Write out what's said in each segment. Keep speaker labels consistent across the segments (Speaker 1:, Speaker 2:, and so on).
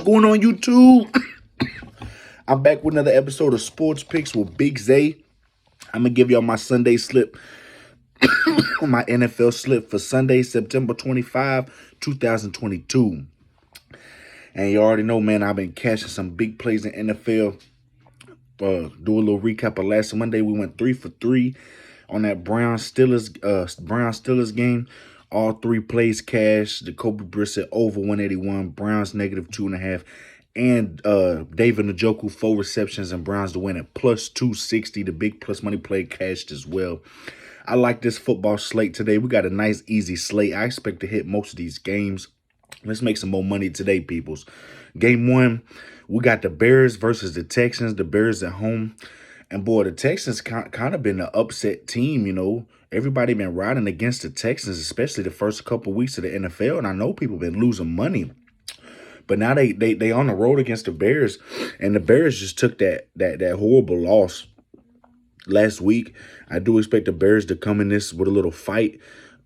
Speaker 1: going on, YouTube? I'm back with another episode of Sports Picks with Big Zay. I'm going to give y'all my Sunday slip, my NFL slip for Sunday, September 25, 2022. And you already know, man, I've been catching some big plays in NFL. Do a little recap of last Monday. We went 3 for 3 on that Browns-Steelers game. All 3 plays cash. Jacoby Brissett over 181. Browns negative 2.5. And David Njoku 4 receptions and Browns to win at plus 260. The big plus money play cashed as well. I like this football slate today. We got a nice easy slate. I expect to hit most of these games. Let's make some more money today, peoples. Game 1, we got the Bears versus the Texans. The Bears at home. And, boy, the Texans kind of been an upset team, you know. Everybody been riding against the Texans, especially the first couple weeks of the NFL. And I know people been losing money. But now they on the road against the Bears. And the Bears just took that horrible loss last week. I do expect the Bears to come in this with a little fight.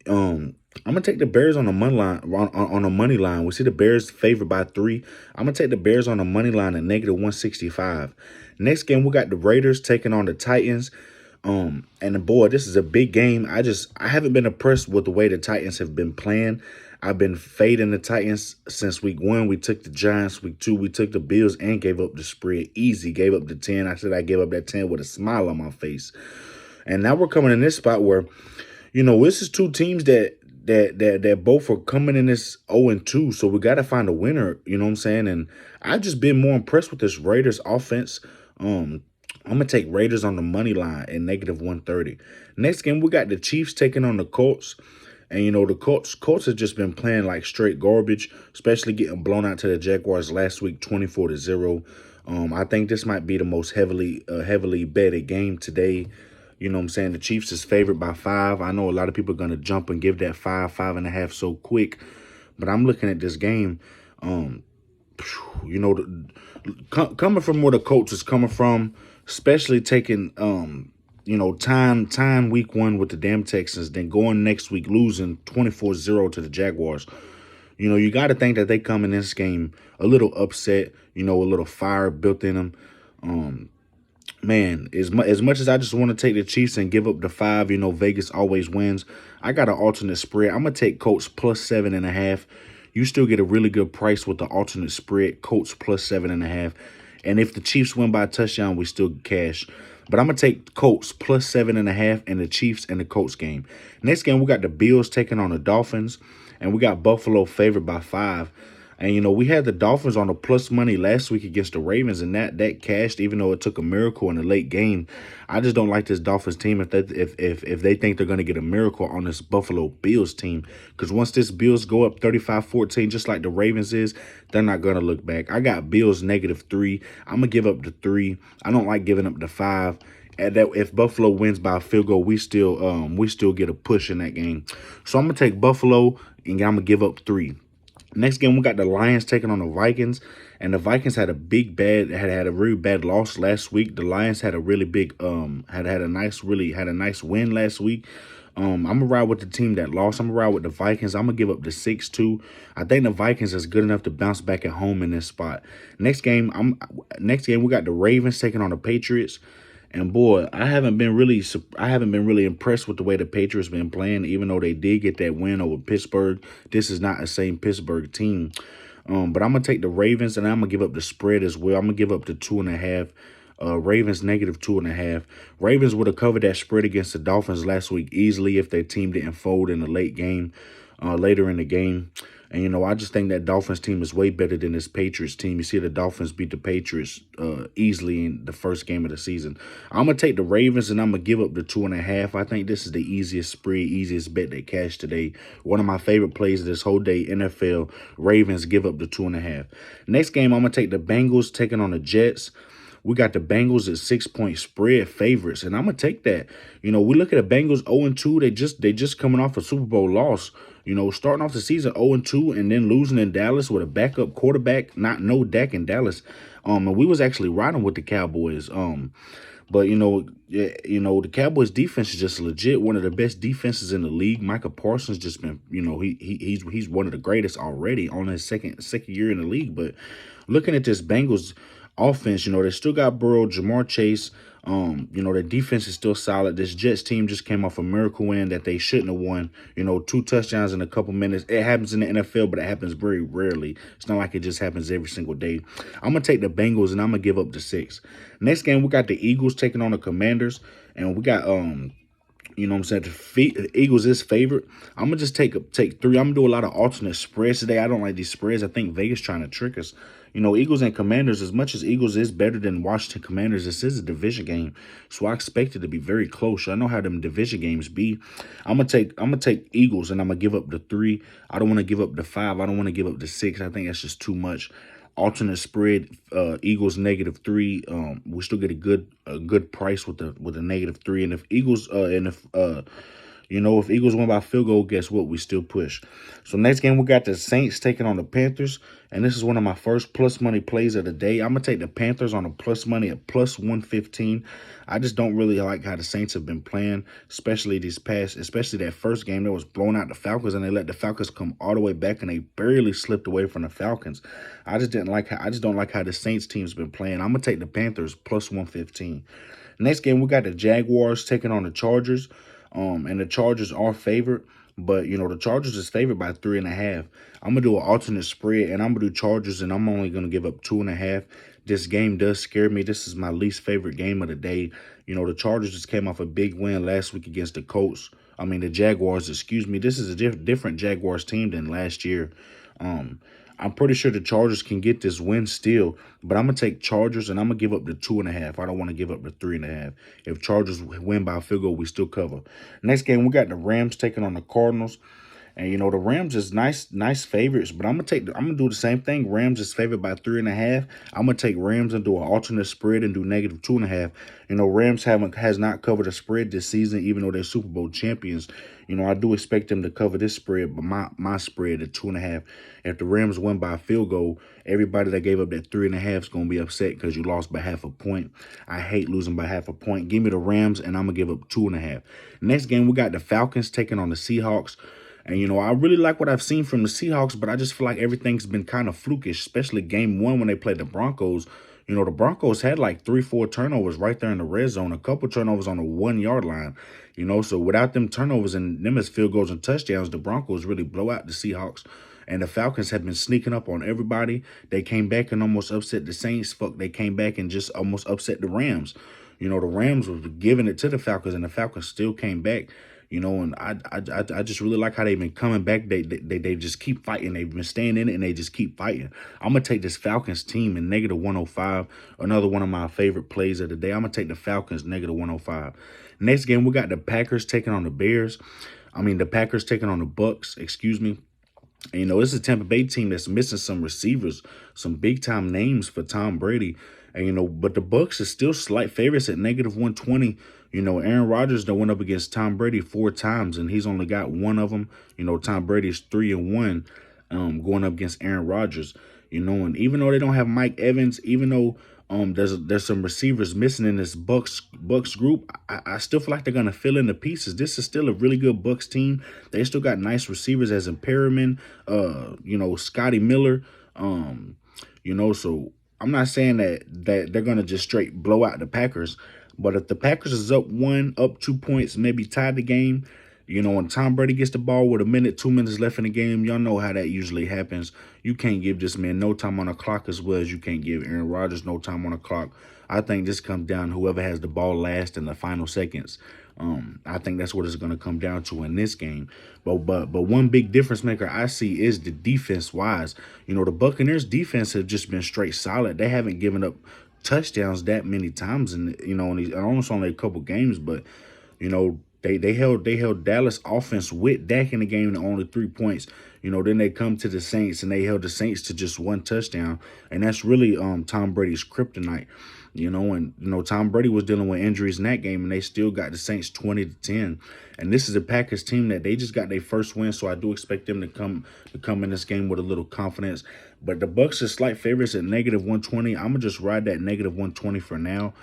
Speaker 1: I'm gonna take the Bears on the money line. On the money line, we see the Bears favored by 3. I'm gonna take the Bears on the money line at negative 165. Next game, we got the Raiders taking on the Titans. And boy, this is a big game. I haven't been impressed with the way the Titans have been playing. I've been fading the Titans since week 1. We took the Giants. Week 2, we took the Bills and gave up the spread. Easy, gave up the 10. I said I gave up that 10 with a smile on my face. And now we're coming in this spot where, you know, this is 2 teams that both are coming in this 0-2. So we got to find a winner, you know what I'm saying? And I've just been more impressed with this Raiders offense. I'm going to take Raiders on the money line at negative 130. Next game, we got the Chiefs taking on the Colts. And, you know, the Colts have just been playing like straight garbage, especially getting blown out to the Jaguars last week, 24-0. I think this might be the most heavily betted game today. You know what I'm saying? The Chiefs is favored by 5. I know a lot of people are going to jump and give that 5.5 so quick. But I'm looking at this game, you know, coming from where the Colts is coming from, especially taking, you know, time week 1 with the damn Texans, then going next week losing 24-0 to the Jaguars. You know, you got to think that they come in this game a little upset, you know, a little fire built in them. Man, as much as I just want to take the Chiefs and give up the 5, you know, Vegas always wins. I got an alternate spread. I'm going to take Colts plus 7.5. You still get a really good price with the alternate spread, Colts plus 7.5. And if the Chiefs win by a touchdown, we still cash. But I'm going to take Colts plus 7.5 and the Chiefs and the Colts game. Next game, we got the Bills taking on the Dolphins. And we got Buffalo favored by 5. And, you know, we had the Dolphins on the plus money last week against the Ravens, and that cashed, even though it took a miracle in the late game. I just don't like this Dolphins team if they think they're going to get a miracle on this Buffalo Bills team. Because once this Bills go up 35-14, just like the Ravens is, they're not going to look back. I got Bills negative 3. I'm going to give up the 3. I don't like giving up the 5. And that if Buffalo wins by a field goal, we still get a push in that game. So I'm going to take Buffalo, and I'm going to give up 3. Next game, we got the Lions taking on the Vikings, and the Vikings had a really bad loss last week. The Lions had a really big had a nice win last week. I'm gonna ride with the team that lost. I'm gonna ride with the Vikings. I'm gonna give up the 6-2. I think the Vikings is good enough to bounce back at home in this spot. Next game, we got the Ravens taking on the Patriots. And boy, I haven't been really impressed with the way the Patriots been playing, even though they did get that win over Pittsburgh. This is not the same Pittsburgh team. But I'm gonna take the Ravens, and I'm gonna give up the spread as well. I'm gonna give up the 2.5. Ravens negative 2.5. Ravens would have covered that spread against the Dolphins last week easily if their team didn't fold in the later in the game. And, you know, I just think that Dolphins team is way better than this Patriots team. You see the Dolphins beat the Patriots easily in the first game of the season. I'm going to take the Ravens, and I'm going to give up the 2.5. I think this is the easiest spread, easiest bet that cashed today. One of my favorite plays of this whole day, NFL. Ravens give up the 2.5. Next game, I'm going to take the Bengals taking on the Jets. We got the Bengals at 6-point spread favorites, and I'm going to take that. You know, we look at the Bengals 0-2. They just coming off a Super Bowl loss. You know, starting off the season 0-2 and then losing in Dallas with a backup quarterback, no Dak in Dallas. And we was actually riding with the Cowboys. But yeah, the Cowboys defense is just legit one of the best defenses in the league. Micah Parsons just been, he's one of the greatest already on his second year in the league. But looking at this Bengals offense, they still got Burrow, Jamar Chase. Their defense is still solid. This Jets team just came off a miracle win that they shouldn't have won. 2 touchdowns in a couple minutes. It happens in the NFL, but it happens very rarely. It's not like it just happens every single day. I'm going to take the Bengals, and I'm going to give up the 6. Next game, we got the Eagles taking on the Commanders. And we got the Eagles is favorite. I'm gonna just take 3. I'm gonna do a lot of alternate spreads today. I don't like these spreads. I think Vegas trying to trick us. Eagles and Commanders, as much as Eagles is better than Washington Commanders, this is a division game. So I expect it to be very close. I know how them division games be. I'm gonna take Eagles, and I'm gonna give up the 3. I don't want to give up the 5. I don't want to give up the 6. I think that's just too much. Alternate spread, Eagles -3. We still get a good price with the -3. And if Eagles if Eagles win by field goal, guess what? We still push. So next game, we got the Saints taking on the Panthers. And this is one of my first plus money plays of the day. I'm going to take the Panthers on a plus money at +115. I just don't really like how the Saints have been playing, especially that first game that was blowing out the Falcons, and they let the Falcons come all the way back, and they barely slipped away from the Falcons. I just don't like how the Saints team's been playing. I'm going to take the Panthers +115. Next game, we got the Jaguars taking on the Chargers. And the Chargers are favored, but the Chargers is favored by 3.5. I'm gonna do an alternate spread, and I'm gonna do Chargers, and I'm only gonna give up 2.5. This game does scare me. This is my least favorite game of the day. The Chargers just came off a big win last week against the Colts. I mean the Jaguars. Excuse me. This is a different Jaguars team than last year. I'm pretty sure the Chargers can get this win still, but I'm going to take Chargers, and I'm going to give up the 2.5. I don't want to give up the 3.5. If Chargers win by a field goal, we still cover. Next game, we got the Rams taking on the Cardinals. And, the Rams is nice favorites, but I'm gonna do the same thing. Rams is favored by 3.5. I'm gonna take Rams and do an alternate spread and do -2.5. Rams has not covered a spread this season, even though they're Super Bowl champions. I do expect them to cover this spread, but my spread at 2.5. If the Rams win by a field goal, everybody that gave up that 3.5 is gonna be upset because you lost by half a point. I hate losing by half a point. Give me the Rams, and I'm gonna give up 2.5. Next game, we got the Falcons taking on the Seahawks. And, I really like what I've seen from the Seahawks, but I just feel like everything's been kind of flukish, especially game 1 when they played the Broncos. The Broncos had like 3-4 turnovers right there in the red zone, a couple turnovers on the 1-yard line. So without them turnovers and them as field goals and touchdowns, the Broncos really blow out the Seahawks. And the Falcons have been sneaking up on everybody. They came back and almost upset the Saints. They came back and just almost upset the Rams. The Rams were giving it to the Falcons, and the Falcons still came back. And I just really like how they've been coming back. They just keep fighting. They've been staying in it, and they just keep fighting. I'm going to take this Falcons team in -105. Another one of my favorite plays of the day. I'm going to take the Falcons -105. Next game, we got the Packers taking on the Bears. The Packers taking on the Bucks, excuse me. And, this is a Tampa Bay team that's missing some receivers, some big-time names for Tom Brady. And, but the Bucks is still slight favorites at -120. Aaron Rodgers that went up against Tom Brady 4 times, and he's only got one of them. Tom Brady's 3-1 going up against Aaron Rodgers. And even though they don't have Mike Evans, even though there's some receivers missing in this Bucks group, I still feel like they're gonna fill in the pieces. This is still a really good Bucks team. They still got nice receivers as in Perriman, Scotty Miller, so I'm not saying that they're gonna just straight blow out the Packers. But if the Packers is up 2 points, maybe tied the game, when Tom Brady gets the ball with 2 minutes left in the game, y'all know how that usually happens. You can't give this man no time on the clock as well as you can't give Aaron Rodgers no time on the clock. I think this comes down to whoever has the ball last in the final seconds. I think that's what it's going to come down to in this game. But one big difference maker I see is the defense-wise. The Buccaneers defense have just been straight solid. They haven't given up touchdowns that many times, and almost only a couple games, but they held Dallas offense with Dak in the game to only 3 points. Then they come to the Saints, and they held the Saints to just 1 touchdown, and that's really Tom Brady's kryptonite. Tom Brady was dealing with injuries in that game, and they still got the Saints 20-10. And this is a Packers team that they just got their first win, so I do expect them to come in this game with a little confidence. But the Bucks are slight favorites at -120. I'm gonna just ride that -120 for now.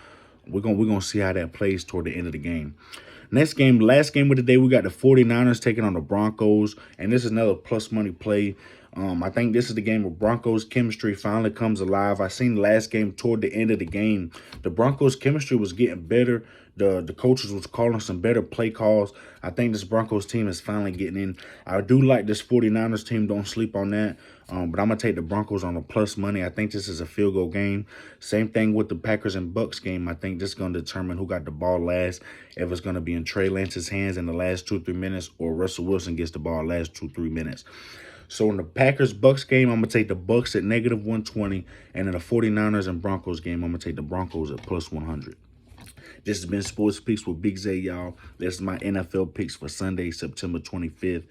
Speaker 1: we're gonna see how that plays toward the end of the game. Next game, last game of the day, we got the 49ers taking on the Broncos, and this is another plus money play. I think this is the game where Broncos chemistry finally comes alive. I seen the last game toward the end of the game, the Broncos chemistry was getting better. The coaches was calling some better play calls. I think this Broncos team is finally getting in. I do like this 49ers team. Don't sleep on that. But I'm going to take the Broncos on the plus money. I think this is a field goal game. Same thing with the Packers and Bucks game. I think this is going to determine who got the ball last. If it's going to be in Trey Lance's hands in the last 2 or 3 minutes, or Russell Wilson gets the ball last 2 or 3 minutes. So in the Packers-Bucks game, I'm going to take the Bucks at -120. And in the 49ers and Broncos game, I'm going to take the Broncos at plus 100. This has been Sports Picks with Big Zay, y'all. This is my NFL picks for Sunday, September 25th.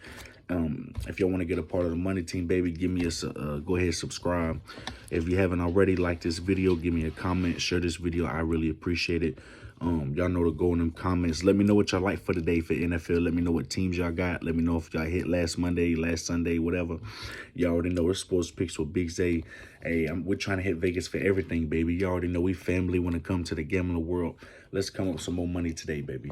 Speaker 1: If y'all want to get a part of the money team, baby, give me a go ahead and subscribe. If you haven't already, like this video, give me a comment, share this video. I really appreciate it. Y'all know to go in them comments. Let me know what y'all like for the day for NFL. Let me know what teams y'all got. Let me know if y'all hit last Monday, last Sunday, whatever. Y'all already know it's Sports Picks with Big Zay. Hey, we're trying to hit Vegas for everything, baby. Y'all already know we family when it comes to the gambling world. Let's come up with some more money today, baby.